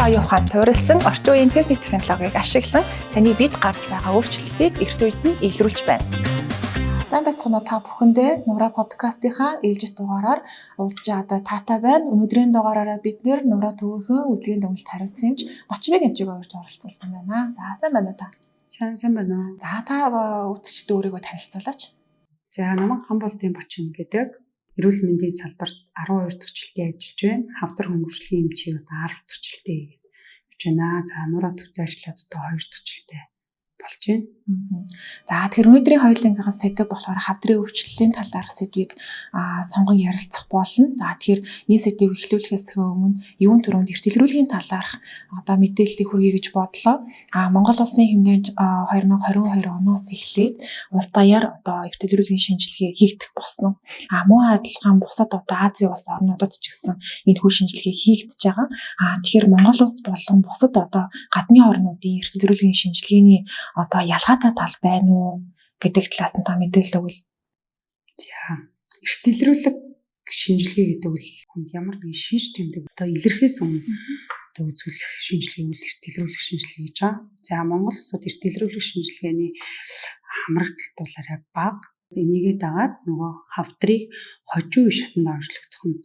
оюун ухаан суурилсан орчин үеийн техник технологиг ашиглан таны бид гарч байгаа өөрчлөлтийг эрт үед нь илрүүлж байна. Сайн байцгаана уу та бүхэндээ Нураа подкастынхаа ээлжит дугаараар уулзж байгаа таатай байна. Өнөөдрийн дугаараараа бид Нураа төвийнхөн үзлэгийн дүгнэлт хариуцсан юмч Бачмыг хэмжээг орж оролцуулсан байна. За сайн байна уу та? Сайн байна уу? За та үзэгчдээ өөрийгөө танилцуулаач. За намайг Хамболтын Бачим гэдэг. Эрүүл мэндийн салбарт 12 дахь жилдээ ажиллаж байна. Хавдар хөнгөвчлийн эмчийг одоо 10 дахь жилдээ явж байна. За Нураа төвтэй ажиллаад одоо 2 дахь жилдээ болж байна. За тэгэхээр өнөөдрийн хоёулынгийнхаа сэдв болохоор хавдрын өвчлөлийн талаарх сэдвийг сонгон ярилцах болно. За тэгэхээр энэ сэдвийг эхлүүлэхээс өмнө юун төрөнд эрт илрүүлгийн талаарх одоо мэдээллийг хүргэе гэж бодлоо. Монгол улсын хэмжээнд 2022 оноос эхлээд улс даяар одоо эрт илрүүлгийн шинжилгээ хийгдэх болсон. Мөн адилхан бусад одоо Азийн улс орнуудад ч гэсэн энэ хүү шинжилгээ хийгдэж байгаа. Тэгэхээр Монгол улс болон бусад одоо гадны орнуудын эрт илрүүлгийн шинжилгээний одоо ялгаатай тал байна уу гэдэг талаас нь та мэдээлэл өгвөл. За эрт илрүүлэг шинжилгээ гэдэг бол хүнд ямар нэгэн шинж тэмдэг одоо илэрхээс өмнө одоо үзүүлэх шинжилгээг үл эрт илрүүлэг шинжилгээ гэж байгаа. За Монгол улсад эрт илрүүлэг шинжилгээний хамрагдалт бол арай бага. Энийгээ дагаад нөгөө хавдрыг хожуу шатанд онцлогдох нь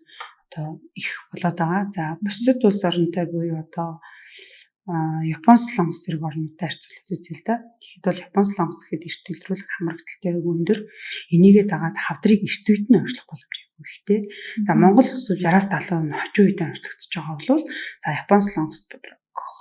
одоо их болоод байгаа. За бусад улс оронтой буюу одоо Япон, Солонгос зэрэг орнуудтай харьцуулаад үзье л да. Тэгэхэд бол Япон, Солонгос гэхэд эрт илрүүлэх хамрагдaltaй өндөр. Энийгээ дагаад хавдрыг эрт үед нь онцлох боломжтой ихтэй. За Монгол улс 60-аас 70% нь хожуу үед онцлогдож байгаа бол за Япон, Солонгост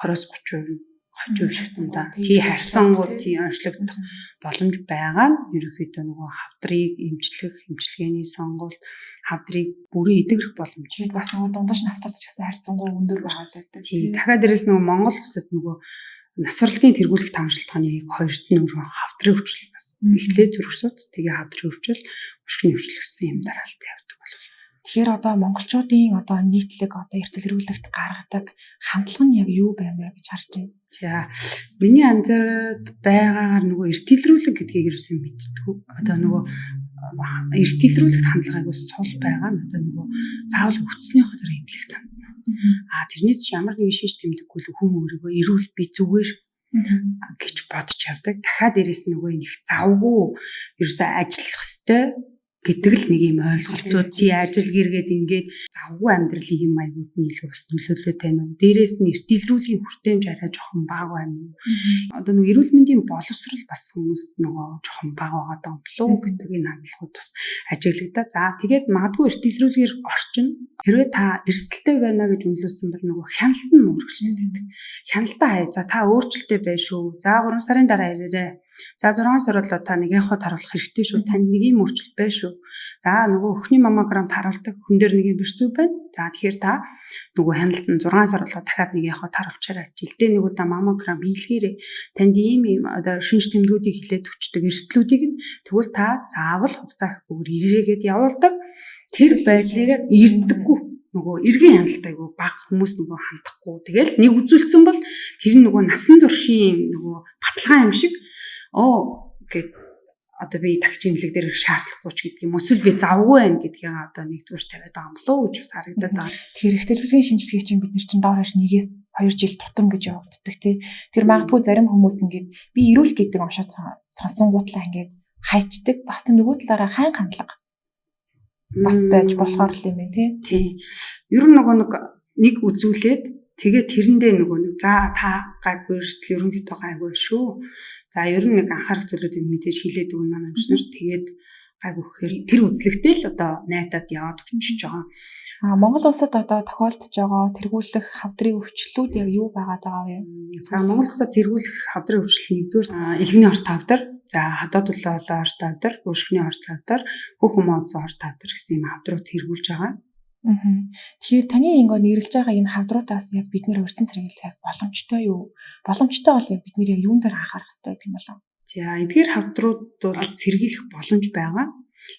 20-30% хожуу шатанда тий харьцангуй тий онцлогдох боломж байгаа нь ерөнхийдөө нөгөө хавдрыг эмчлэх, эмчилгээний сонгуульд хавдрыг бүрэн эдгэрэх боломжийг бас дундаж насталж гэсэн харьцангуй өндөр байгаа гэдэг. Тий дахиад дээрээс нөгөө Монгол улсад нөгөө насварлтын тэргүүлэх тамшилтгааны хоёрт нь өөрөө хавдрын өвчлөл нас эхлээд зөргсөц тэгээ хавдрын өвчлөл өшгөний өвчлөл гэсэн юм дараалтад явдаг болов. Тэгэхээр одоо монголчуудын одоо нийтлэг одоо эрт илрүүлэгт гаргадаг хандлага нь яг юу байна вэ гэж харж байна. За миний анзаараад байгаагаар нөгөө эрт илрүүлэг гэдгийг юусэн мэдтгүү. Одоо нөгөө эрт илрүүлэгт хандлагыг ус сул байгаа нь одоо нөгөө заавал өвцснийхөө дараа эмнэлэгт хандна. Тэрнээс ч ямар нэгэн шинж тэмдэггүй л хүн өөрийгөө эрүүл би зүгээр гэж бодож явдаг. Дахиад дээрээс нөгөө нэг завгүй ерөөсөө ажиллах хэвээр гэдэг л нэг юм ойлголтууд тий ажил гэргээд ингээд завгүй амьдралын хэм маягууд нь илүү бас нөлөөлөд байна уу? Дээрээс нь эрт илрүүлгийн хүртээмж арай жоохон бага байна уу? Одоо нэг эрүүл мэндийн боловсрал бас хүмүүст нөгөө жоохон бага байгаа даа болов гэдэг энэ хандлагууд бас ажиглагдаа. За тэгээд магадгүй эрт илрүүлгээр орчин хэрвээ та эрсдэлтэй байна гэж үнэлсэн бол нөгөө хяналт нь мөрөгчлөд байдаг. Хяналтаа хай. За та өөрчлөлттэй байна шүү. За 3 сарын дараа ирээрэй. За 6 сар болоо та нэг яхад харуулах хэрэгтэй шүү. Танд нэг юм өөрчлөлт байна шүү. За нөгөө өхний маммограмд харуулдаг хүн дээр нэг юм бэрсүү байна. За тэгэхээр та нөгөө хяналт нь 6 сар болоо дахиад нэг яхад харуулчаарай. Жилдээ нэг удаа маммограм хийлгээрэй. Танд ийм одоо шинж тэмдгүүдийг хилээд өчтдөг эрсдлүүдийг нь тэгвэл та заавал хугацаа өгөр ирээгээд явуулдаг. Тэр байдлыг ирдэггүй. Нөгөө эргэн хяналтайгүй баг хүмүүс нөгөө хандахгүй. Тэгэл нэг үзүүлсэн бол тэр нөгөө насан туршийн нөгөө баталгаа юм шиг гэд одоо би тагч имлэг дээр шаардлагагүй ч гэдэг юм. Эсвэл би завгүй байна гэдгийг одоо нэгдүгээр тавиад байгаа юм болов уу гэж бас харагдаад байгаа. Тэгэхээр эрт илрүүлгийн шинжилгээ чинь бид нар чинь доор хаш нэгээс 2 жил тутам гэж явагддаг тий. Тэр магадгүй зарим хүмүүс ингээд би эрүүл гэдэг оншоод сонсонгуутлаа ингээд хайчдаг. Бас нөгөө талаараа хайн хандлага бас байж болохоор л юм байна тий. Ер нь нөгөө нэг үзүүлээд тэгээ тэрэндээ нөгөө нэг за та гайгүй эрсдэл ерөнхийдөө гайгүй шүү. За ер нь нэг анхаарах зүйлүүдийг мэдээж хилээд өгнө манай эмчнэр тэгээд гайгүй гэхээр тэр үзлэгтэй л одоо найдаад яваад өчөж байгаа. Монгол улсад одоо тохиолдож байгаа тэргүүлэх хавдрын өвчлүүд яг юу байгаад байгаа вэ? За Монгол улсад тэргүүлэх хавдрын өвчлөл нэгдүгээр илгэний хорт хавдар, за хадаад улаан хорт хавдар, өшгөний хорт хавдар, хөх хүмүүцэн хорт хавдар гэсэн юм хавдрууд тэргүүлж байгаа. Тэгэхээр таны ингээ нэрлэж байгаа энэ хавдруудаас яг бид нэр өрсөн сэргийлэх боломжтой юу? Боломжтой бол яг бид нэр яг юун дээр анхаарах хэрэгтэй гэх юм болов? За эдгээр хавдрууд бол сэргийлэх боломж байгаа.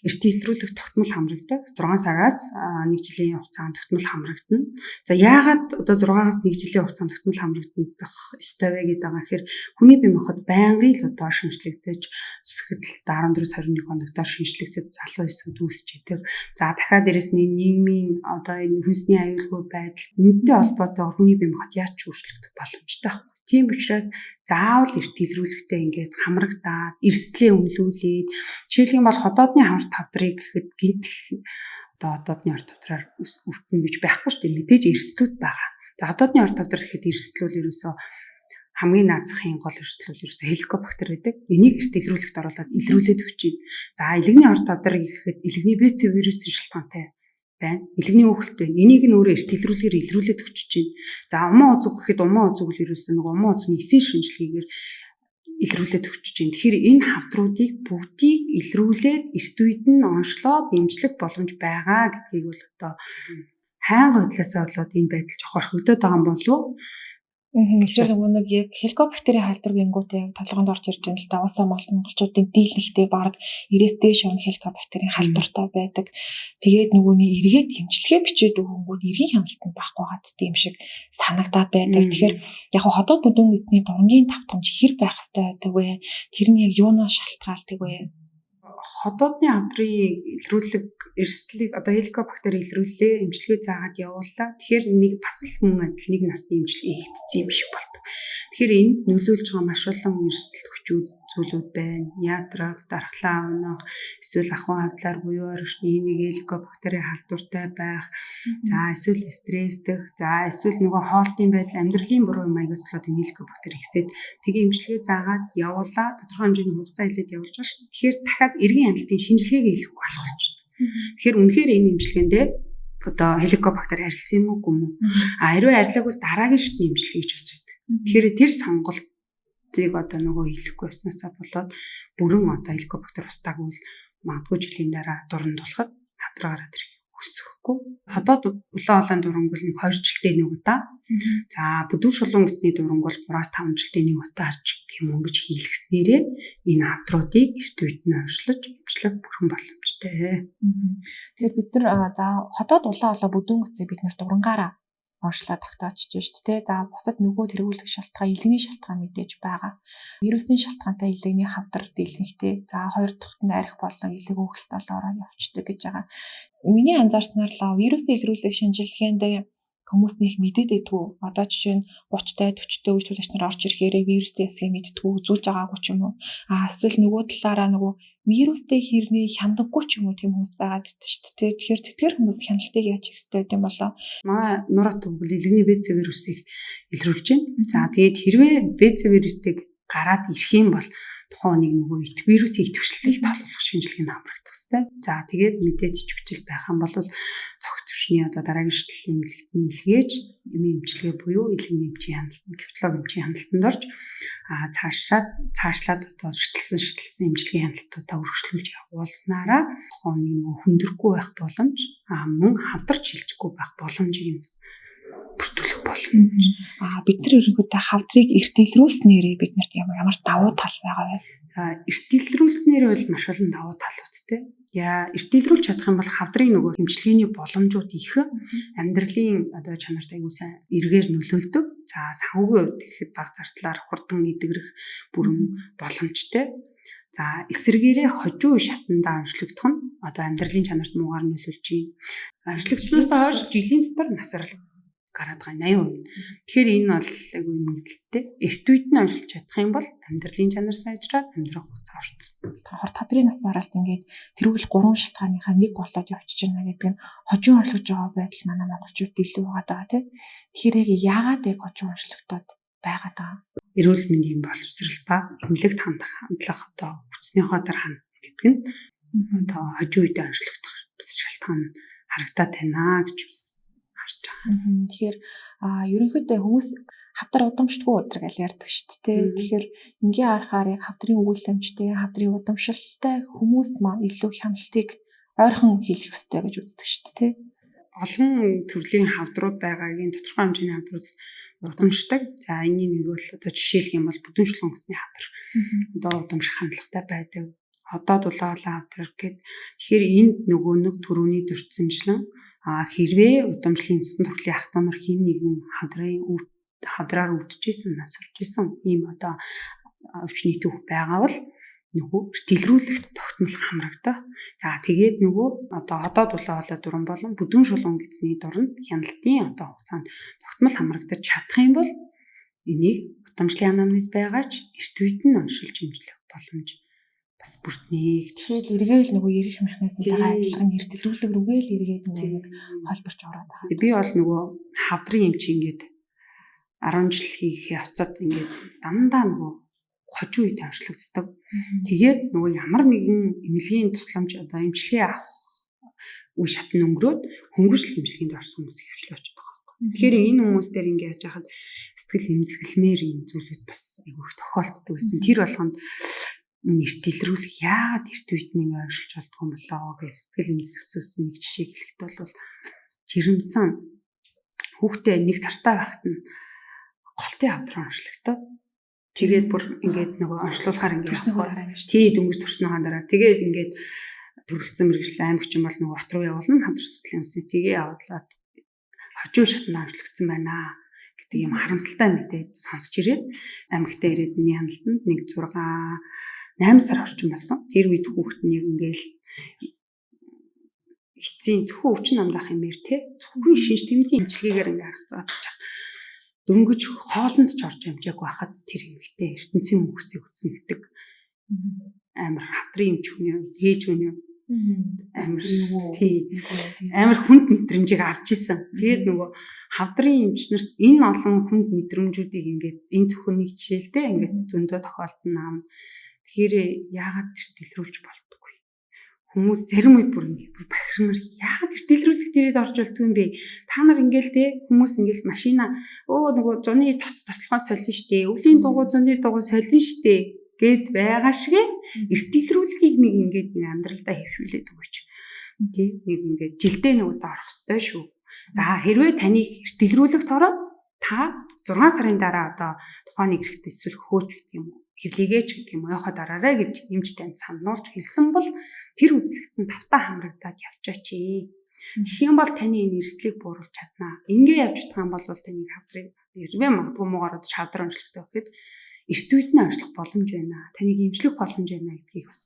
эрт илрүүлэх тогтмол хамрагддаг. 6 сараас 1 жилийн хугацаанд тогтмол хамрагдана. За яагаад одоо 6-аас 1 жилийн хугацаанд тогтмол хамрагдах ёстой вэ гэдэг байгаа хэрэг хүний бие махбод байнгын л одоо шинжлэгдэж зүсгэдэл 14-21 хоног доор шинжлэгдэж залуу эсүүд үүсч идэг. За дахиад дээрэс нь нийгмийн одоо энэ хүнсний аюулгүй байдал энэтэй холбоотойгоор хүний бие махбод яаж ч өөрчлөгдөх боломжтой байхгүй. Тийм учраас заавал эрт илрүүлэхтэй ингээд хамрагдаад эрсдлээ өмлүүлээд жишээлбэл бол ходоодны хамт тавдрыг гэхэд гинтл одоо ходоодны орд тавдраар өвтнө гэж байхгүй шүү дээ. Мэдээж эрсдлүүд байгаа. Тэгээ ходоодны орд тавдар гэхэд эрсдлүүд ерөөсөө хамгийн наазахын гол эрсдлүүд ерөөсөө хеликобактер байдаг. Энийг эрт илрүүлэхт оруулаад илрүүлээд өгч юм. За илэгний орд тавдар гэхэд илэгний БЦ вирусын шалтгаантай байна. Илэгний өөхөлт байна. Энийг нь өөрөө эрт илрүүлэхээр илрүүлээд өчөж чинь. За умаа узуг гэхэд умаа узуг л ерөөсөө нэг умаа узгийн эсийн шинжилгээгээр илрүүлээд өчөж чинь. Тэгэхээр энэ хавдруудыг бүгдийг илрүүлээд эрт үед нь онцлоод дэмжлэх боломж байгаа гэдгийг бол одоо хайнга худлаасаа болоод энэ байдал жоох орхигдоод байгаа юм болов уу? Тэгэхээр нөгөө нэг яг хеликобактерийн халдвар гингүүтэй яг толгойд орж ирж байгаа л да. Уусаа монголчуудын дийлэнхтэй баг 90-с дээш он хеликобактерийн халдвартай байдаг. Тэгээд нөгөөний эргээд эмчилгээ бичээд өгөнгүүд эргийн хяналтанд байхгүй гад тийм шиг санагдаад байдаг. Тэгэхээр яг ходоод бүдүүн эзний дургийн давтамж хэр байх ёстой байдаг вэ? Тэр нь яг юунаас шалтгаалдаг вэ? Ходоодны хамтрын илрүүлэг эрсдлийг одоо хеликобактер илрүүлээ эмчилгээ заагаад явууллаа. Тэгэхээр нэг бас л мөн адил нэг насны эмчилгээ хийгдсэн юм шиг болдог. Тэгэхээр энд нөлөөлж байгаа маш олон эрсдэл хүчүүд зүйлүүд байна. Яатрах, дархлаа унах, эсвэл ахуйн хавдлаар буюу оршны нэг хеликобактерийн халдвартай байх. За эсвэл стресстэх, за эсвэл нөгөө хоолтын байдал, амьдралын буруу маягаас болоод энэ хеликобактер ихсээд тэгээ эмчилгээ заагаад явууллаа. Тодорхой хэмжээний хугацаа хэлээд явуулж байгаа шүү. Тэгэхээр дахиад эргийн хяналтын шинжилгээг хийхгүй болох болчихно. Тэгэхээр үнэхээр энэ эмчилгээндээ одоо хеликобактер арилсан юм уу үгүй юм уу? Хэрвээ арилаагүй бол дараагийн шатны эмчилгээ хийж бас байдаг. Тэгэхээр тэр сонголтыг одоо нөгөө хийхгүй байснасаа болоод бүрэн одоо хеликобактер устаагүй бол магадгүй жилийн дараа дуранд болоход хавдраараа тэр өсөхгүй. Ходоод улаан олоон дуранг бол нэг 2 жилдээ нэг удаа. За бүдүүн шулуун гэсний дуранг бол 3-5 жилдээ нэг удаа ч гэх юм ингэж хийлгэснээрээ энэ хавдруудыг эрт үед нь оршлож эмчлэх бүрэн боломжтой. Тэгэхээр бид нар за ходоод улаан олоо бүдүүн гэсээ бид нар дурангаараа онцлоо тогтоочж шүү дээ. За бусад нөгөө тэргүүлэх шалтгаан, илэгний шалтгаан мэдээж байгаа. Вирусын шалтгаантай илэгний хавдар дийлэнхтэй. За хоёр дахьт нь арх болон илэг өөхөлт болоороо явчихдаг гэж байгаа. Миний анзаарснаар л вирусын илрүүлэх шинжилгээнд хүмүүс нэг мэдээд идэггүй. Одоо жишээ нь 30-тай 40-тай үйлчлүүлэгч нар орж ирэхээр вирустэй эсгээ мэддэггүй, үзүүлж байгаагүй ч юм уу. Эсвэл нөгөө талаараа нөгөө вирустэй хэрний хяндаггүй ч юм уу тийм хүмүүс байгаад идэв шүү дээ. Тэгэхээр тэтгэр хүмүүс хяналтыг яаж хийх ёстой юм болоо. Манай нурат бол илэгний БЦ вирусыг илрүүлж байна. За тэгээд хэрвээ БЦ вирустэй гараад ирэх юм бол тухайн нэг нөгөө вирусын идэвхжлэлийг тоолох шинжилгээнд хамрагдах хэрэгтэй. За тэгээд мэдээж чүгчл байх юм бол цогт төвшний одоо дараагийн шийдэл эмнэлэгтний илгээж эмчилгээ буюу илэгний эмчийн хяналтанд, гептолог эмчийн хяналтанд орж цаашлаад одоо шидэлсэн эмчилгээний хяналтуудаа өргөжлүүлж явуулснараа тухайн нэг нөгөө хүндрэхгүй байх боломж, мөн хавдарч шилжихгүй байх боломжийг юмс бүртгүүлэх боломж. Бид нар ерөнхийдөө хавдрыг эрт илрүүлснээрээ биднэрт ямар давуу тал байгаа вэ? За эрт илрүүлснээр бол маш олон давуу талуудтай. Эрт илрүүлж чадах юм бол хавдрын нөгөө эмчилгээний боломжууд их, амьдралын одоо чанарт аягүй сайн эргээр нөлөөлдөг. За санхүүгийн хувьд гэхэд бага зардлаар хурдан эдгэрэх бүрэн боломжтой. За эсрэгээрээ хожуу шатандаа онцлогдох нь одоо амьдралын чанарт муугаар нөлөөлж байна. Онцлогдсноос хойш жилийн дотор насрал гараад байгаа 80%. Тэгэхээр энэ бол айгүй мэдэлтэй. Эрт үед нь онцлж чадах юм бол амьдралын чанар сайжраад амьдрах хугацаа уртсан. Тадрын нас баралт ингээд тэрүүл 3 шалтгааныхаа нэг болоод явчихж байна гэдэг нь хожуу онцлогдож байгаа байдал манай монголчууд илүү байгаа тийм. Тэгэхээр яагаад яг хожуу онцлогдоод байгаад байгаа? Эрүүл мэндийн боловсрал ба эмнэлэгт хандлах одоо хүчнийхоо дараа гэдэг нь одоо хожуу үед онцлогдох шалтгаан харагдаад байна гэж байна. Тэгэхээр ерөнхийдөө хүмүүс хавдар удамшдаггүй удраг аль ярьдаг шүү дээ. Тэгэхээр ингийн харахаар яг хавдрын өгүүлэмжтэй, хавдрын удамшилтай хүмүүс маань илүү хяналтыг ойрхон хийх ёстой гэж үздэг шүү дээ. Олон төрлийн хавдрууд байгаагийн тодорхой хэмжээний хавдрууд удамшдаг. За энэний нэг бол одоо жишээлх юм бол бүдүүн шулуун гэсний хавдар. Одоо удамших хандлагатай байдаг. одоо дулаалаа авдраг гэд. Тэгэхээр энд нөгөө нэг төрөний төрцөнчлэн хэрвээ удамшлын цэцэн төрлийн ах トゥ нар хин нэгэн хадраар өвдөжсэн насваржсэн ийм одоо өвчний түүх байгаа бол нөгөө дэлгэрүүлэгт тогтмол хамрагдах. За тэгээд нөгөө одоо дулаалаа дүрэн болон бүдүүн шулуун гэсний дуранд хяналтын одоо хугацаанд тогтмол хамрагдаж чадах юм бол энийг удамшлын анамнез байгаач эрт үед нь оншилж хэмжлэх боломж бас бүртнэ гэж. Тэгэхээр эргээл нөгөө ярих механизмтайгаа адилхан эртэлүүлэг рүүгээ л эргээд нэг холборч ороод байгаа. Би бол нөгөө хавдрын эмч ингээд 10 жил хийх явцад ингээд дандаа нөгөө хожуу үед онцлогддог. Тэгээд нөгөө ямар нэгэн эмнэлгийн тусламж одоо эмчилгээ авах үе шатны өнгөрөөд хөнгөжл эмчилгээнд орсон хүмүүс хөвчлөө очиж байгаа байхгүй. Тэгэхээр энэ хүмүүс дээр ингээд яаж яхад сэтгэл эмзэглэмээр юм зүйлүүд бас айгүй их тохиолддог гэсэн. Тэр болгонд эрт дэлгэрүүлэх яагаад эрт үед нэг оншилж болдгоо юм болоо гэж сэтгэл эмзэглэсэн нэг жишээ хэлэхэд бол жирэмсэн хүүхдээ 1 сартай байхад нь голтын хавдраа онцлогдоод тэгээд бүр ингээд нөгөө онцлуулахаар ингээд тий дөнгөж төрснөхийн дараа тэгээд ингээд төрөлцсөн мэрэгжил аймагч юм бол нөгөө хот руу явуулна хамтран судлалын үндэсний тгээ явуулаад хожуу шатнд онцлогдсон байна гэдэг юм харамсалтай мэдээд сонсч ирээд аймагтаа ирээд миний хяналтанд 8 сар орчим болсон. Тэр үед хүүхэд нэг ингээл эцсийн зөвхөн өвчин намдаах юмэр те зөвхөн шинж тэмдгийн имчилгээгээр ингээд харгацаад чад дөнгөж хоолнд ч орж амжааг байхад тэр эмэгтэй ертөнцийн хүмүүсийг үтсэн гэдэг амар хавдрын эмч хүний ээж хүний амар тий амар хүнд мэдрэмжийг авч исэн. Тэгээд нөгөө хавдрын эмчнэрт энэ олон хүнд мэдрэмжүүдийг ингээд энэ зөвхөн нэг жишээ л дээ ингээд зөндөө тохиолдсон аав. Тэгэхээр яагаад тэр дэлгэрүүлж болтгүй. Хүмүүс зарим үед бүр ингээд бахирмаар яагаад тэр дэлгэрүүлэх дээрээ орж болтгүй юм бэ? Та нар ингээл те хүмүүс ингээл машина нөгөө зуны тослохоо солино штэ. Өвлийн дугуй зуны дугуй солино штэ гэд байгаа шигэ эрт дэлгэрүүлэхийг нэг ингээд нэг амьдралдаа хэвшүүлээд өгөөч. Тий нэг ингээд жилдээ нэг удаа орох ёстой шүү. За хэрвээ таныг эрт дэлгэрүүлэхт ороод та 6 сарын дараа одоо тухайн нэг эрэхтэй эсвэл хөөч гэдэг юм уу? Хевлийгээч гэдэг юм яхаа дараарай гэж эмч танд сануулж хэлсэн бол тэр үзлэгт нь тавтаа хамрагдаад явчаач. Тэгэх юм бол таны энэ эрсдлийг бууруулж чаднаа. Ингээ явж чадах юм бол таныг хавдрыг хэрвээ магадгүй муугараад шавдар онцлогтой гэхэд эрт үед нь онцлох боломж байна. Таныг эмчлэх боломж байна гэдгийг бас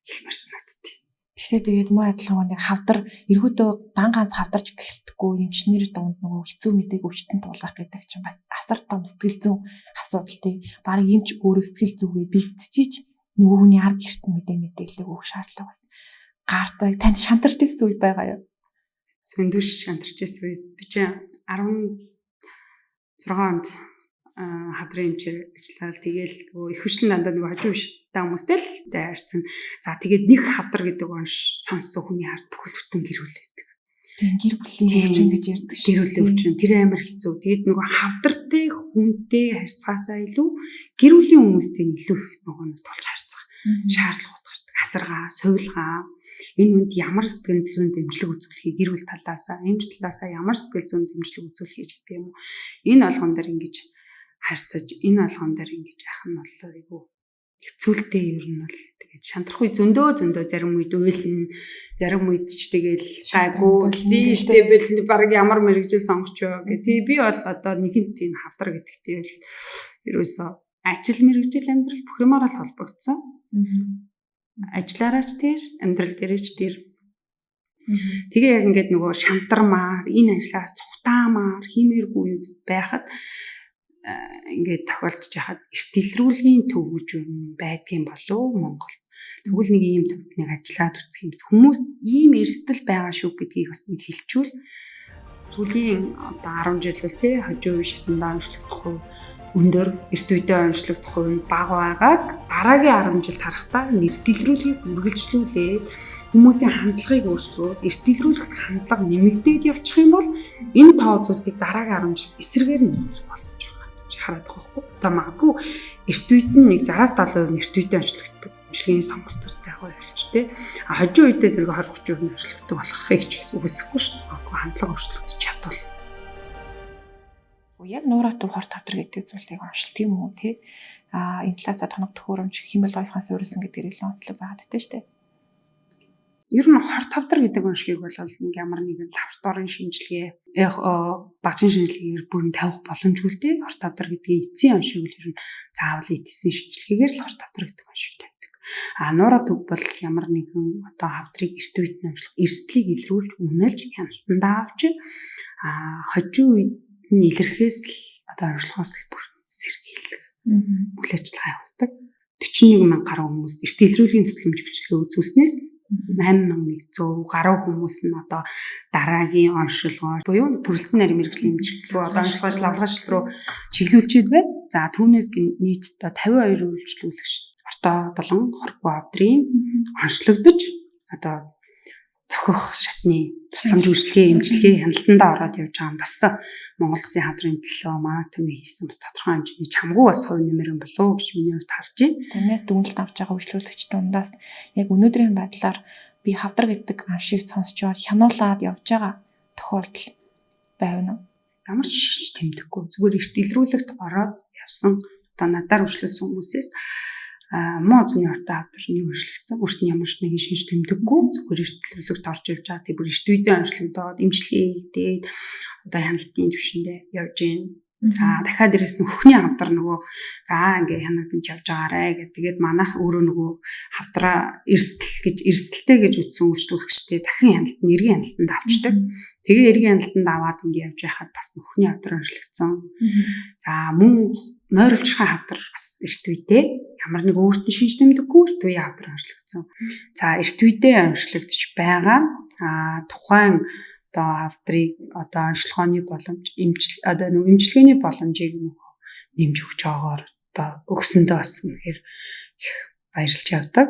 хэлмээр санагдтыг. Тэгэхээр тэгээд муу адилхан нэг хавдар эргүүдөө ганц хавдарч гэлтггүй эмчнэр донд нөгөө хэцүү мэдээг өвчтөнд туулах гэдэг чинь бас асар том сэтгэл зүйн асуудал тий. Бараг эмч өөрөө сэтгэл зүгээ бэлтжиж нөгөө хүний арга гэрт мэдээлэл өгөх шаардлага бас гартаа танд шантарч ирсэн үе байгаа юу? Зөндөөш шантарч ирсэн үе. Би чинь 16 онд хадрын эмчээр ажиллаад тэгэл их хвшлэн дандаа нөгөө хожуу өвчтэй хүмүүстэй л дайрцсан. За тэгээд нэг хавдар гэдэг онш сонссон хүний хард бүхэл бүтэн гэр бүл байдаг. Тийм гэр бүлийн өвчин гэж ярьдаг шүү. Гэр бүлийн өвчин тэр амар хэцүү. Тэгээд нөгөө хавдартай хүнтэй харьцаасаа илүү гэр бүлийн хүмүүстэй илүү их нөгөө нэг тулж харьцах шаардлага гардаг. Асаргаа, сувилгаа энэ хүнд ямар сэтгэл зүйн дэмжлэг үзүүлэхийг гэр бүл талаасаа, эмч талаасаа ямар сэтгэл зүйн дэмжлэг үзүүлэхийг гэдэг юм уу. Энэ болгон дээр ингэж харьцаж энэ алгон дээр ингэж яах нь бол айгүй хэцүүлтэй ер нь бол тэгээд шантрах үе зөндөө зарим үед уйлна зарим үед ч тэгэл гайгүй тийштэй бэл баг ямар мэрэгжил сонгоч юу гэх. Би бол одоо нэгэнт энэ хавдар гэдэгтэй бол ерөөсөө ажил мэрэгжил амьдрал бүх юмараа л холбогдсон. Ажиллаараач тэр амьдрал дээрээч тэр тэгээ яг ингээд нөгөө шантармаар энэ ажлаас цухтаамаар хиймээргүй үед байхад ингээд тохиолдож яхад эрт дэлгэрүүлгийн төвөж байдгийн болов Монголд. Тэгвэл нэг ийм төвд нэг ажиллаад үсэх юм. Хүмүүс ийм эрсдэл байгаа шүү гэдгийг бас нэг хэлчихвэл сүүлийн одоо 10 жил л тий хожуу шатндаа онцлогдох уу өндөр эрт үедээ онцлогдох уу бага байгааг дараагийн 10 жил харахтаа эрт дэлгэрүүлгийг үргэлжлүүлээд хүмүүсийн хандлагыг өөрчлөөд эрт дэлгэрүүлэх хандлага нэмэгдээд явчих юм бол энэ тоо зүйлийг дараагийн 10 жил эсрэгээр нэмэх боломж хараад байгаа хгүй. Одоо магадгүй эрт үед нь нэг 60-70% эрт үедээ онцлогддог эмчилгээний сонголтуудтай байгаа явуулч тээ. Хожуу үедээ тэрг 20-30% онцлогддог болохыг ч үсэхгүй шүү дээ. Магадгүй хандлага өөрчлөгдөж чадвал. Яг нуураа төв хорт тавдар гэдэг зүйлийг онцлт юм уу тий. талаасаа тоног төхөөрөмж хэмэл гоёхоос өөрөөсөн гэдгээр илүү онцлог байгаад байдаг шүү дээ. Ер нь хор тавдар гэдэг онцлогийг бол нэг ямар нэгэн лабораторийн шинжилгээ багцын шинжилгээгээр бүрэн тавих боломжгүй л дээ. Хор тавдар гэдгийг эцсийн оншиг үл ер нь заавал эцсийн шинжилгээгээр л хор тавдар гэдэг оншиг тавьдаг. Нуураа төв бол ямар нэгэн хавдрыг эрт үед намжлах эрсдлийг илрүүлж үнэлж хяналтандаа авч хожуу үед нь илэрхээс л онцлогоос л бүр сэргийлэх үйл ажиллагаа явуулдаг. 41,000 гаруй хүмүүст эрт илрүүлгийн төсөлмж бичлэгээ үзүүлснээс 8,100 гаруй хүмүүс нь дараагийн оншилгоо буюу төрөлцсөн нарийн мэргэжлийн эмчилгээ рүү онцлогоож лавлгаачлал руу чиглүүлчихэд байна. За түүнээс нийт 52 үйлчлүүлэгч болон хоргүй хавдрын онцлогдож цохих шатны тусламж үйлчлэгээ эмчилгээ хяналтандаа ороод явж байгаа юм. Бас Монгол Улсын хавдрын төлөө манай төвийн хийсэн бас тодорхой хэмжээний чамгүй бас хувь нэмэр юм болов уу гэж миний хувьд харж байна. Танаас дүгнэлт авч байгаа үйлчлүүлэгч дундаас яг өнөөдрийн байдлаар би хавдар гэдэг аншийг сонсчоор хянуулаад явж байгаа тохиолдол байв нь. Ямар ч тэмдэхгүй зүгээр эрт илрүүлэгт ороод явсан надаар үйлчлүүлсэн хүмүүсээс муу зүүнний ортой хавдар нэг өршлөгдсөн. Өөрт нь ямар ч нэг шинж тэмдэггүй зүгээр эрт илрүүлэгт орж явж байгаа. Тэг бүр эрт үедээ онцлогдоод эмчилгээ хийгээд хяналтын төвшөндөө явж гин. За дахиад дээрэс нь хөхний хавдар ингээ хянагдаж явж байгаарэ гэдэг. Тэгээд манайх өөрөө хавдраа эрсдэлтэй гэж үзсэн үйлчлүүлэгчтэй дахин хяналтанд эргэн хяналтанд авчдаг. Тэгээ эргэн хяналтанд аваад ингээ явж байхад бас хөхний хавдар онцлогдсон. За мөн нойролцохын хавдар бас эрт үедээ ямар нэг өөрт нь шинж тэмдэггүй эрт үеийн хавдар онцлогдсон. За эрт үедээ онцлогдож байгаа тухайн хавдрыг онцлогооны боломж эмчилгээний боломжийг нэмж өгч байгаагаар өгсөндөө бас үнэхээр их баярлж явдаг.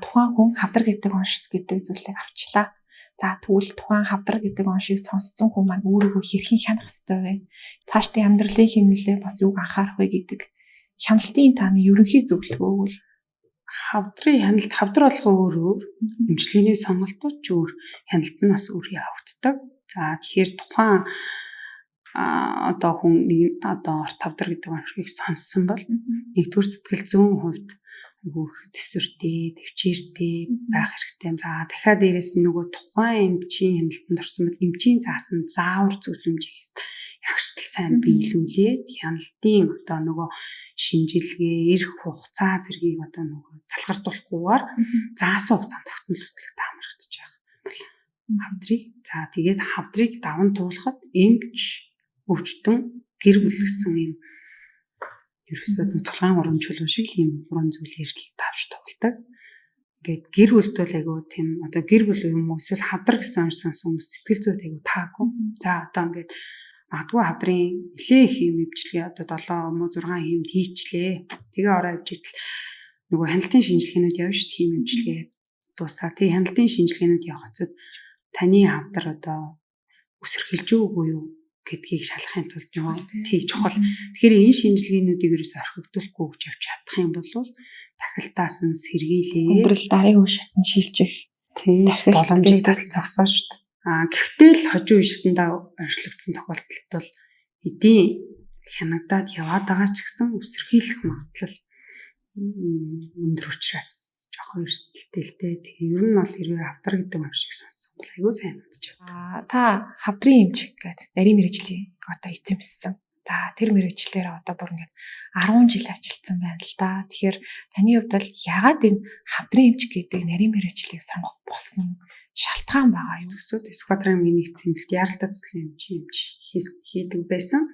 Тухайн хүн хавдар гэдэг оншиг гэдэг зүйлийг авчлаа. За тэгвэл тухайн хавдар гэдэг оншийг сонссон хүн маань өөрийгөө хэрхэн хянах ёстой вэ? Цаашдын амьдралын хэмнэлээр бас юуг анхаарах вэ гэдэг хяналтын таны ерөнхий зөвлөгөө өгвөл. Хавдрын хавдар болгоо өөр эмчилгээний сонголтууд ч өөр, хяналт нь бас өөр явагддаг. За тэгэхээр тухайн хүн нэг орт хавдар гэдэг оншгийг сонссон бол нэгдүгээр сэтгэл зүйн хувьд төсвөртэй, төвчээртэй байх хэрэгтэй. За дахиад дээрэс нь тухайн эмчийн хяналтанд орсон бол эмчийн заасан заавар зөвлөмжийг ягштал сайн биелүүлээд хяналтын шинжилгээ, эрх хугацаа зэргийг залгартуулахгүйгээр заасан хугацаанд тогтмол үзлэгт хамрагдаж байгаа бол хавдрыг тэгээд хавдрыг даван туулахад эмч өвчтөн гэр бүл гэсэн юм ерөөсөө тулгаан уран чулуу шиг юм уран зүйлээр л тавж тоглодог. Ингээд гэр бүлд бол айгуу тийм гэр бүл юм уу эсвэл хавдар гэсэн онц сонсон хүмүүс сэтгэл зүйд айгуу таагүй. За ингээд магадгүй хавдрын нэлээ их юм эмчилгээ 7 6 хиймд хийчлээ. Тэгээ ороо явж итэл хяналтын шинжилгээнүүд явна шүү дээ. Хийм эмчилгээ дуусаа. Тэгээ хяналтын шинжилгээнүүд явахад таны хавдар өсөрхөлж үгүй юу гэдгийг шалахын тулд чухал. Тэгэхээр энэ шинжилгээнүүдийг ерөөсөй орхигдуулахгүй гэж явж чадах юм бол дахилтаас нь сэргийлээ. Өндрөл дараагийн үе шатнд шилжих боломжийг тасал зогсоо шүү дээ. Гэхдээ л хожуу үе шатндаа онцлогдсон тохиолдолд бол эдийн хянагдаад яваад байгаа ч гэсэн өсөрхийлэх магадлал өндөр учраас жоохон эрсдэлтэй л дээ. Тэгээ ер нь бол хэрвээ хавдар гэдэг оншиг сонссон бол аюу сайн мэдчихэж байна. Та хавдрын эмч гэдэг нарийн мэргэжлийн эзэмшсэн. За тэр мэргэжлэр бүр ингээд 10 жил ажилласан байна л да. Тэгэхээр таны хувьд л яагаад энэ хавдрын эмч гэдэг нарийн мэргэжлийг сонгох болсон шалтгаан байгаа юу? Төсөөд Сквадрын нэгдсэн эмчт яралтай цэцлийн эмч хийдэг байсан.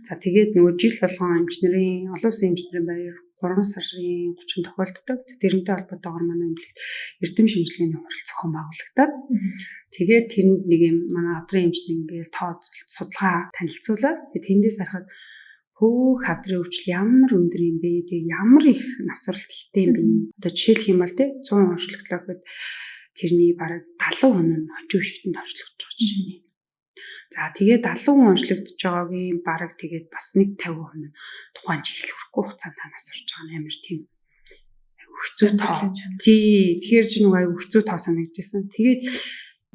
За тэгээд жил болгон эмчнэрийн олон улсын эмчнэрийн баяр 3 сарын 30 тохиолддог. Тэрнтэй холбоотойгоор манай эмнэлэгт эрдэм шинжилгээний хурал зохион байгуулагдаад тэгээд тэрэнд нэг юм манай хавдрын эмч нэг ингээл тоо судалгаа танилцуулаад тэндээс харахад хавдрын өвчл ямар өндөр юм бэ? Тэгээд ямар их насваралт ихтэй юм бэ? Жишээлх юм бол 100 онцлогдлоо гэхэд тэрний бараг 70% нь хожуу шигтэнд онцлогдож байгаа жишээ. За тэгээд 70% онцлогдож байгаагийн бараг тэгээд бас нэг 50% нь тухайн жил хүрэхгүй хугацаанд танаас урж байгаа нь амар тийм хэцүү тоо. Тэгэхээр чи аюу хэцүү тоо санагдчихсан. Тэгээд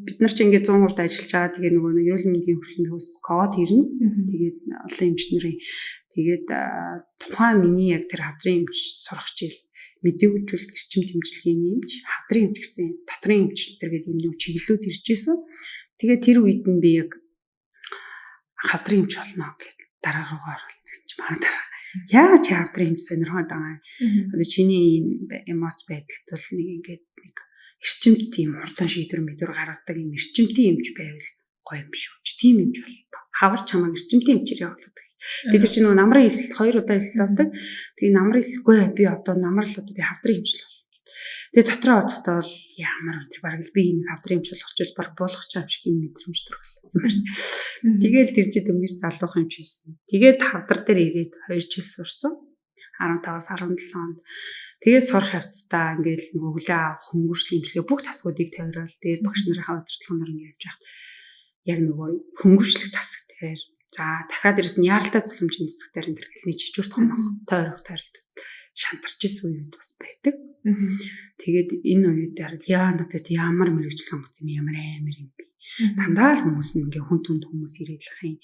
бид нар чи ингээд 100 урд ажиллаж байгаа. Тэгээд эрүүл мэндийн хөгжлийн төвс код ирнэ. Тэгээд олон эмчнэрийн Тэгээд тухайн миний яг тэр хавдрын эмч сурах хичээл мэдээгүүжүүлэлт эрчим тэмцэлгээний эмч, хавдрын эмч гэсэн дотрын эмч гэдэг юм чиглэлүүд ирж ирсэн. Тэгээд тэр үед нь би яг хавдрын эмч болно гэхэд дараа руугаа оролт гэсэн чи манай дараа яагаад чи хавдрын эмч сонирхоод байгаа юм? Одоо чиний эмоц байдалд бол нэг ингээд нэг эрчимт тийм хурдан шийдвэр мэдвэр гаргадаг юм эрчимтийн эмч байвал гоё юм шүү. Тийм эмч болтой. Хавар чамаа эрчимтийн эмчээр явуулдаг. Тэгээд тэр чинь нөгөө намрын хэлсэлт 2 удаа хэлсэлт авдаг. Тэгээд намрын хэлсэлтгүй би одоо намрал одоо би хавдрын эмч л болно. Тэгээд дотроо бодохдоо бол ямар өндөр бараг л би нэг хавдрын эмч болох ч бол баг болох ч юм шиг юм мэдрэмж төрөл. Тэгээд тэр чинь дөнгөж залуух эмч хийсэн. Тэгээд хавдар дээр ирээд 2 жил сурсан. 15-аас 17 онд. Тэгээд сурах явцдаа ингээд нөгөө хүлээ авах хөнгөвчлөлийн имчилгээ бүх тасгуудыг тойрол тэгээд багш нарын удирдлагаар ингээд явж байхад яг нөгөө хөнгөвчлөх тасаг дээр за дахиад дээрэс нь яаралтай цэцлэмжийн тасагтаар энэ хэрэглэний жижигүр томнох тойрох тойролтод шантарч исэн үед бас байдаг. Тэгээд энэ үед яа надад ямар мэрэгжил сонгоц юм ямар амар юм бэ. Дандаа л хүмүүс нь ингээд хүн түнд хүмүүс ирээлэх юм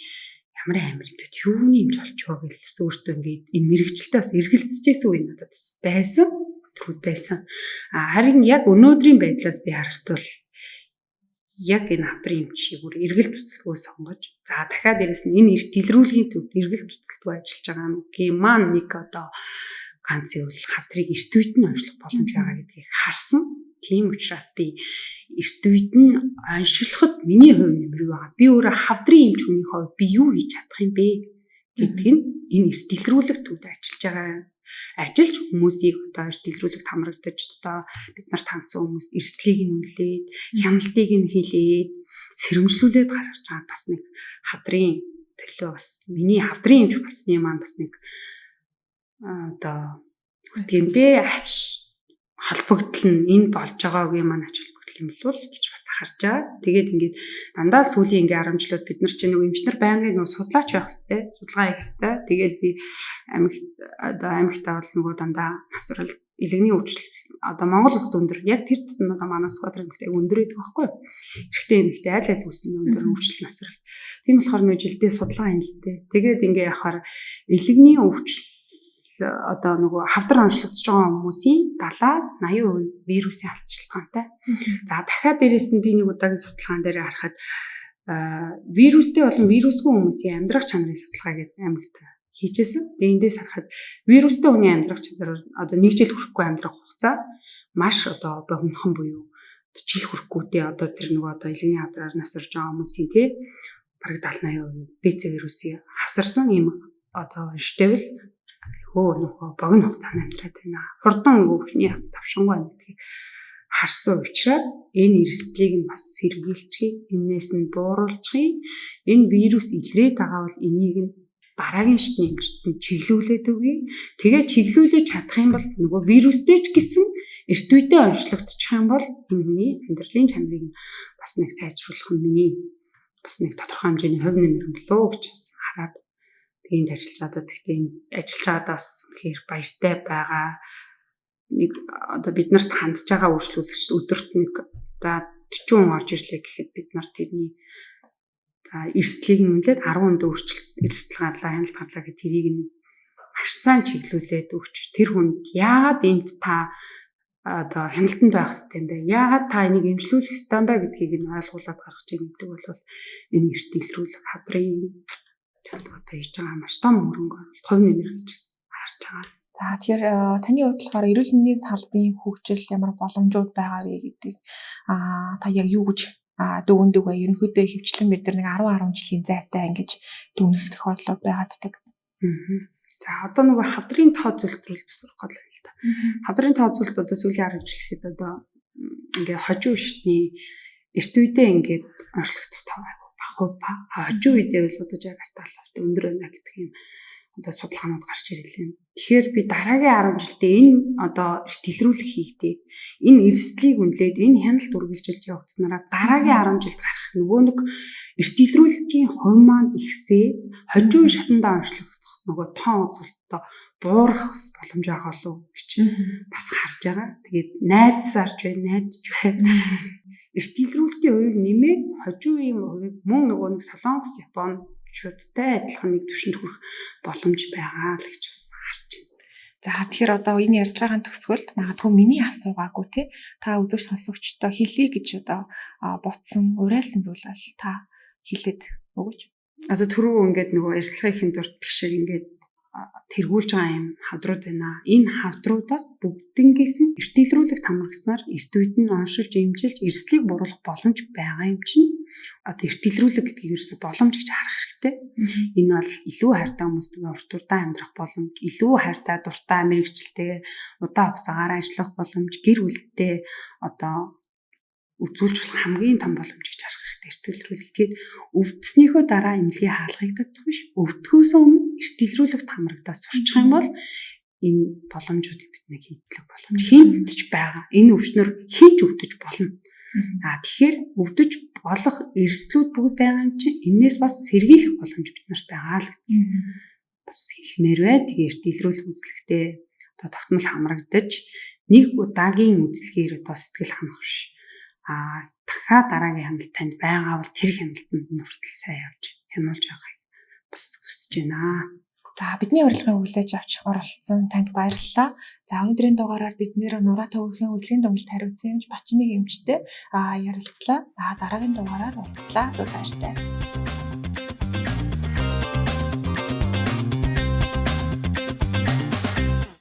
ямар амар юм бэ. Юуны юмч олчваа гэлсэн өөртөө ингээд энэ мэрэгжилтэй бас эргэлзэжсэн үе надад байсан. Өдрүүд байсан. Харин яг өнөөдрийн байдлаас би харахад бол яг энэ хавдрын эмчийг бүр эргэлт үцэлгөө сонгож за дахиад дээрэс нь энэ эрт дэлрүүлгийн төвд эргэлт үцэлгөө ажиллаж байгаа юм. Гэман нэг одоо ганц зүйл хавдрыг эрт үед нь онцлох боломж байгаа гэдгийг харсан. Тийм учраас би эрт үед нь онцлоход миний хувь нэмэр байгаа. Би өөрөө хавдрын эмч хүний хувьд би юу хийж чадах юм бэ гэдг нь энэ эрт дэлрүүлэг төвд ажиллаж байгаа. Ажилч хүмүүсийг одоо эрт дэлрүүлэгт хамрагдаж одоо бид нарт хандсан хүмүүст эрсдлийг нь үнэлээд хяналтыг нь хийлээд сэрэмжлүүлээд гаргаж байгаа бас нэг хавдрын төлөө бас миний хавдрын эмч болсны маань бас нэг одоо гэмдээ ач холбогдол нь энэ болж байгаагийн маань ач холбогдол юм болов гэж бас харж байгаа. Тэгээд ингээд дандаа сүүлийн ингээ 10 жилүүд бид нар чинь нэг эмчнэр байнгын нэг судлаач байх хэвээр, судалгаа хийх хэвээр. Тэгээл би амигтаа бол нөгөө дандаа насварал илэгний өвчлөл одоо Монгол улсад өндөр яг тэр одоо манай сквадр эмэгтэй өндөр байдаг байхгүй юу? Эрэгтэй эмэгтэй аль үсний өндөр өвчлөл насварал. Тийм болохоор нөө жилдээ судалгаа юм л дээ. Тэгээд ингээ яхаар илэгний өвчлөл одоо нөгөө хавдар онцлогдож байгаа хүмүүсийн 70-80% вирусын алчилгаантай. За дахиад дээрээс нь би нэг удаагийн судалгаан дээр харахад вирустэй болон вирусгүй хүмүүсийн амьдрах чанарын судалгаа гэдэг амигт хийжсэн. Тэгээ эндээс харахад вирустэй хүний амьдрах чанар одоо 1 жил хүрэхгүй амьдрах хугацаа маш одоо богинохон буюу жил хүрэхгүйтэй одоо тэр нөгөө одоо илэгний хавдраар насварж байгаа хүмүүсийн тий бараг 70-80% БЦ вирусыг авсарсан юм одоо штэвэл нөгөө богино хугацаанд амьдраад байна. Хурдан нөгөө хүний хавц тавшингүй байна гэдгийг харсан учраас энэ эрсдлийг нь бас сэргийлчихье, энээс нь бууруулчихье. Энэ вирус илрээд байгаа бол энийг нь дараагийн шатны эмчтэнд чиглүүлээд өгье. Тэгээ чиглүүлж чадах юм бол нөгөө вирустэй ч гэсэн эрт үедээ онцлогдчих юм бол энэ хүний амьдралын чанарыг нь бас нэг сайжруулах нь миний бас нэг тодорхой хэмжээний хувь нэмэр болов гэж хараад энд ажиллаж байгаа. Гэхдээ ажиллаж байгаадаа бас үнэхээр баяртай байгаа. Нэг одоо бид нарт хандж байгаа үйлчлүүлэгч өдөрт нэг за 40 хүн орж ирлээ гэхэд бид нарт тэрний за эрсдлийг нь үнэлээд 10 хүнд эрсдэл гарлаа, хяналт гарлаа гэх тэрийг нь маш сайн чиглүүлээд өгч тэр хүнд яагаад энд та одоо хяналтанд байх хэрэгтэй юм бэ? Яагаад та энийг эмчлүүлэх ёстой юм бэ гэдгийг нь ойлгуулад гаргаж ийн гэдэг бол энэ эрт дэлрүүлэг хавдрын одоо хийж байгаа маш том мөрөнгө хувь нэмэр гэж харж байгаа. За тэгэхээр таны хувьд болохоор эрүүл мэндийн салбарын хөгжил ямар боломжууд байгаа вэ гэдгийг та яг юу гэж дүгндэг вэ? Ерөнхийдөө хөвчлэн бид нар нэг 10 жилийн зайтай ингэж дүгнэх тохиолдол байгааддаг. За одоо нөгөө хавдрын тоо зөвлөлтрүүл бас гол юм л та. Хавдрын тоо зөвлөлт одоо сүүлийн 10 жил гэхэд одоо ингээ хожуу шатны эрт үедээ ингээд онцлогдох тоо хожуу үедээ бол одоо жагастал өндөр байна гэдэг юм одоо судалгаанууд гарч ирлээ. Тэгэхээр би дараагийн 10 жилдээ энэ одоо дэлгэрүүлэх хийгдээд энэ эрсдлийг үнэлээд энэ хяналт үргэлжилж явагдсанараа дараагийн 10 жилд гарах нөгөө нэг эрт дэлгэрүүлэлтийн хувь маань ихсээ хожуу шатандаа онцлогдох нөгөө тоон үзүүлэлттэй буурах боломж байгаа болов гэж бас харж байгаа. Тэгээд найдсарж байна. Эрт дэлгэрүүлэлтийн хувийг нэмээд хожуу ийм хувийг мөн нөгөө нэг Солонгос, Япон монголчуудтай адилхан нэг түвшинд хүрэх боломж байгаа л гэж бас харж байна. За тэгэхээр одоо энэ ярилцлагын төгсгөлд магадгүй миний асуугаагүй те та үзэгч сонсогчдоо хэлье гэж одоо ботсон уриалсан зүйл бол та хэлээд өгөөч. Одоо түрүү ингээд нөгөө ярилцлагын дурд гэх шиг ингээд тэргүүлж байгаа юм хавдрууд байна. Энэ хавдруудаас бүгднгээс нь эртэлрүүлэгт хамрагаснаар эрт үед нь оншилж, эмчилж, эрсдлийг буруулах боломж байгаа юм чинь одоо эртэлрүүлэг гэдгийг ерөөсө боломж гэж харах хэрэгтэй. Энэ бол илүү хайртай хүмүүстэй урт удаан амьдрах боломж, илүү хайртай дуртай мэрэгчлээ удаан хугацаагаар ажиллах боломж, гэр бүлтэй одоо үзүүлж болох хамгийн том боломж гэж харах хэрэгтэй эртэлрүүлэг. Тэгээд өвдснийхөө дараа эмнэлгийн хаалгыг татах биш. Өвдөхөөс өмнө эртэлрүүлэгт хамрагдаад сурчих юм бол энэ боломжуудыг бид нэг хийдэг боломж хинт ч байгаа. Энэ өвчнөр хинч өвдөж болно. Тэгэхээр өвдөж болох эрсдлүүд бүгд байгаа юм чинь энээс бас сэргийлэх боломж бид нарт байгаа л бас хэлмээр бай. Тэгээ эртэлрүүлэг үзлэгтээ одоо тогтмол хамрагдаж нэг удаагийн үзлэгээр одоо сэтгэл ханах биш. Дахиад дараагийн хяналт танд байгаа бол тэр хяналтанд нь хүртэл сайн явж хянуулж байгааг бас хүсэж байна. За бидний урилгын хүлээж авч оролцсон танд баярлалаа. За өнөөдрийн дугаараар бид Нураа төвийн үзлэгийн дүнэлт хариуцсан эмч Бачныг эмчтэй ярилцлаа. За дараагийн дугаараар уулзлаа. Баяртай.